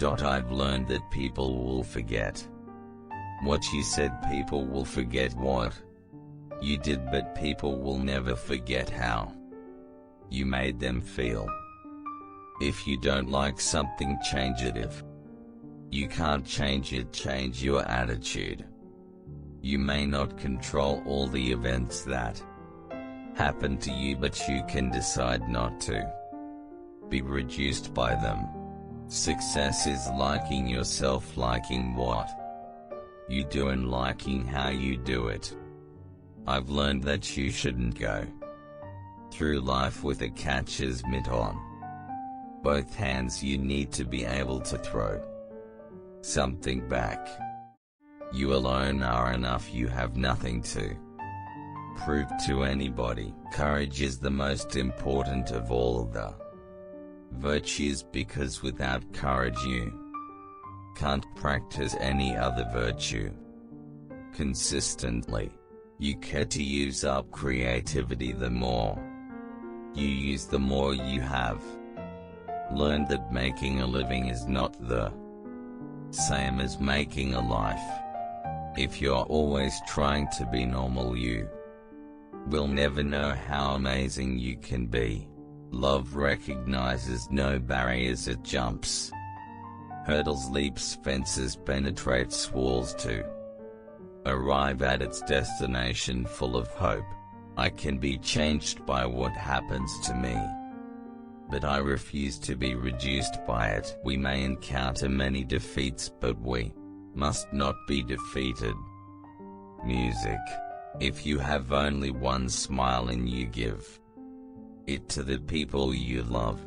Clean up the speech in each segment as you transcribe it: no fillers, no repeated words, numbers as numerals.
I've learned that people will forget what you said. People will forget what you did, but people will never forget how you made them feel. If you don't like something, change it. If you can't change it, change your attitude. You may not control all the events that happen to you, but you can decide not to be reduced by them. Success is liking yourself, liking what you do and liking how you do it. I've learned that you shouldn't go through life with a catcher's mitt on both hands. You need to be able to throw something back. You alone are enough. You have nothing to prove to anybody. Courage is the most important of all the virtues, because without courage you can't practice any other virtue consistently. You care to use up creativity. The more you use, the more you have. Learn that making a living is not the same as making a life. If you're always trying to be normal, you will never know how amazing you can be. Love recognizes no barriers, it jumps hurdles, leaps fences, penetrates walls to arrive at its destination full of hope. I can be changed by what happens to me, but I refuse to be reduced by it. We may encounter many defeats, but we must not be defeated. Music. If you have only one smile and you give it to the people you love,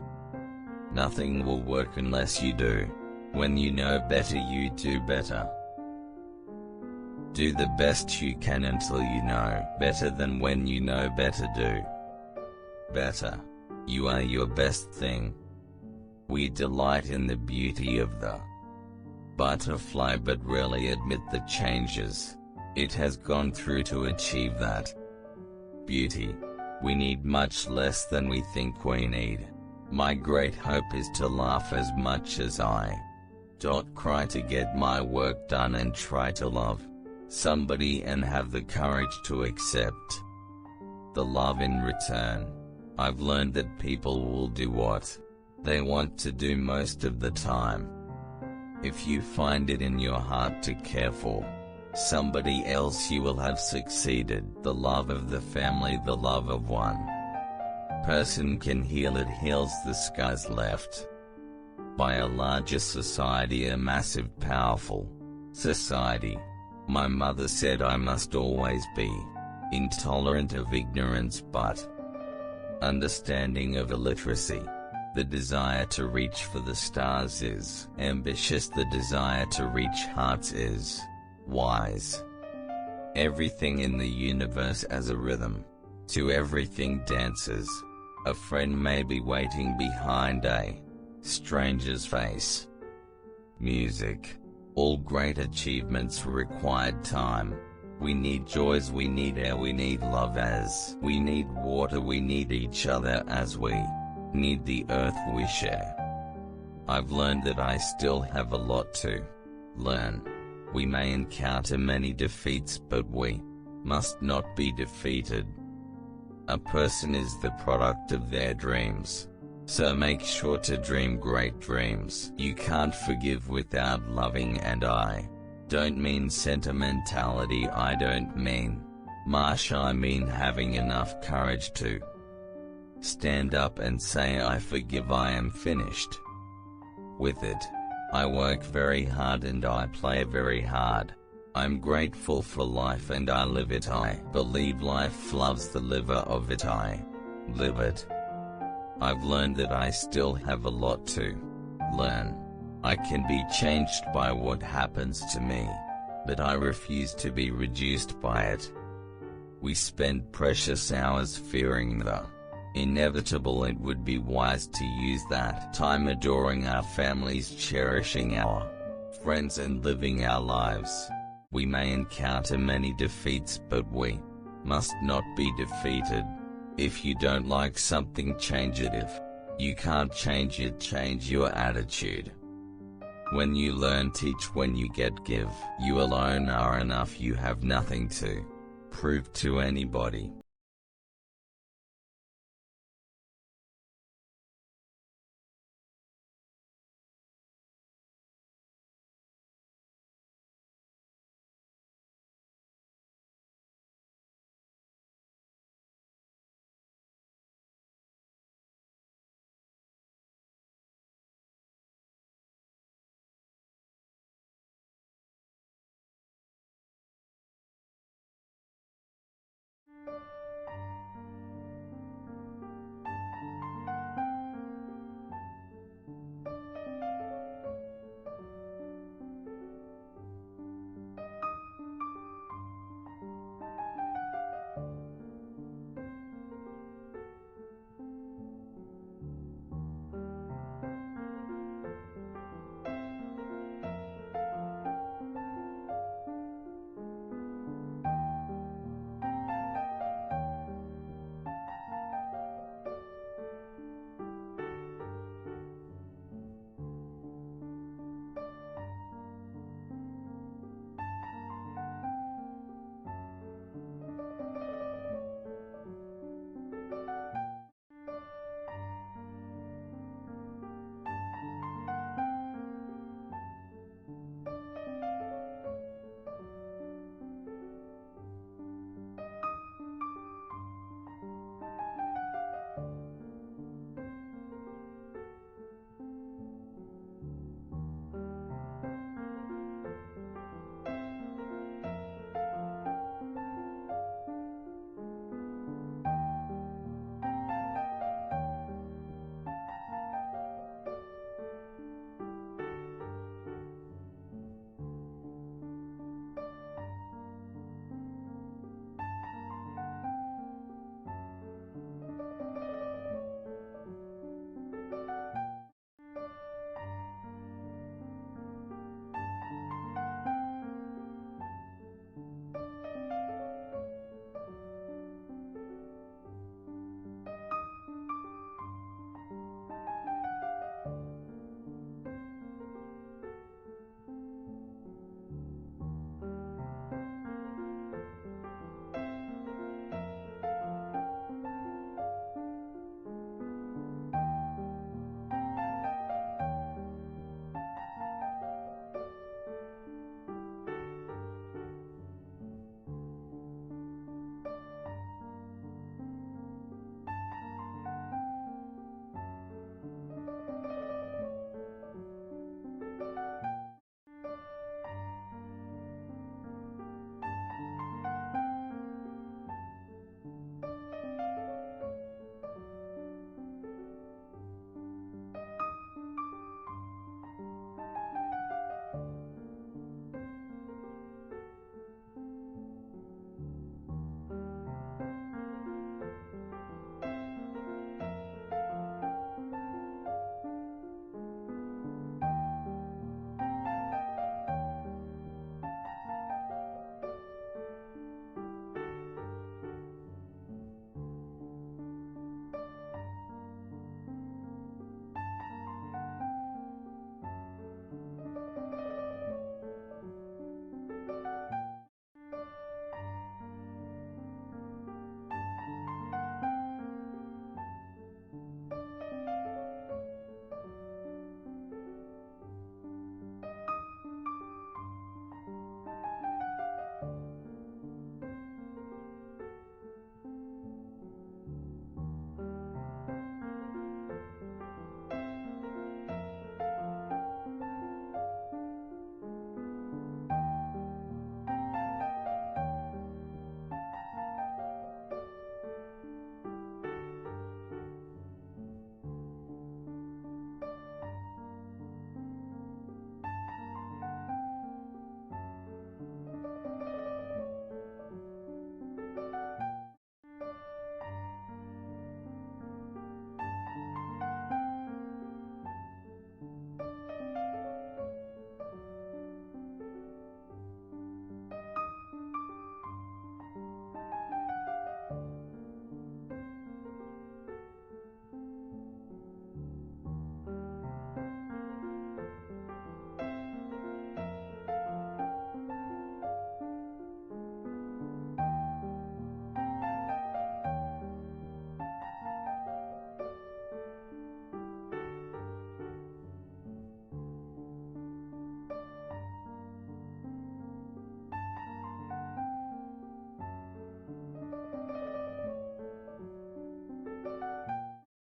nothing will work unless you do. When you know better, you do better. Do the best you can until you know better. Than when you know better, do better. You are your best thing. We delight in the beauty of the butterfly, but rarely admit the changes it has gone through to achieve that beauty. We need much less than we think we need. My great hope is to laugh as much as I cry, to get my work done and try to love somebody and have the courage to accept the love in return. I've learned that people will do what they want to do most of the time. If you find it in your heart to care for somebody else, you will have succeeded. The love of the family, the love of one person can heal. It heals the scars left by a larger society, a massive, powerful society. My mother said I must always be intolerant of ignorance, but understanding of illiteracy. The desire to reach for the stars is ambitious. The desire to reach hearts is wise. Everything in the universe has a rhythm. To everything dances. A friend may be waiting behind a stranger's face. Music. All great achievements required time. We need joys, we need air, we need love as we need water, we need each other as we need the earth we share. I've learned that I still have a lot to learn. We may encounter many defeats, but we must not be defeated. A person is the product of their dreams. So make sure to dream great dreams. You can't forgive without loving, and I don't mean sentimentality, I don't mean marsh, I mean having enough courage to stand up and say I forgive. I am finished with it. I work very hard and I play very hard. I'm grateful for life and I live it. I believe life loves the liver of it. I live it. I've learned that I still have a lot to learn. I can be changed by what happens to me, but I refuse to be reduced by it. We spend precious hours fearing the inevitable. It would be wise to use that time adoring our families, cherishing our friends and living our lives. We may encounter many defeats, but we must not be defeated. If you don't like something, change it. If you can't change it, change your attitude. When you learn, teach. When you get, give. You alone are enough. You have nothing to prove to anybody.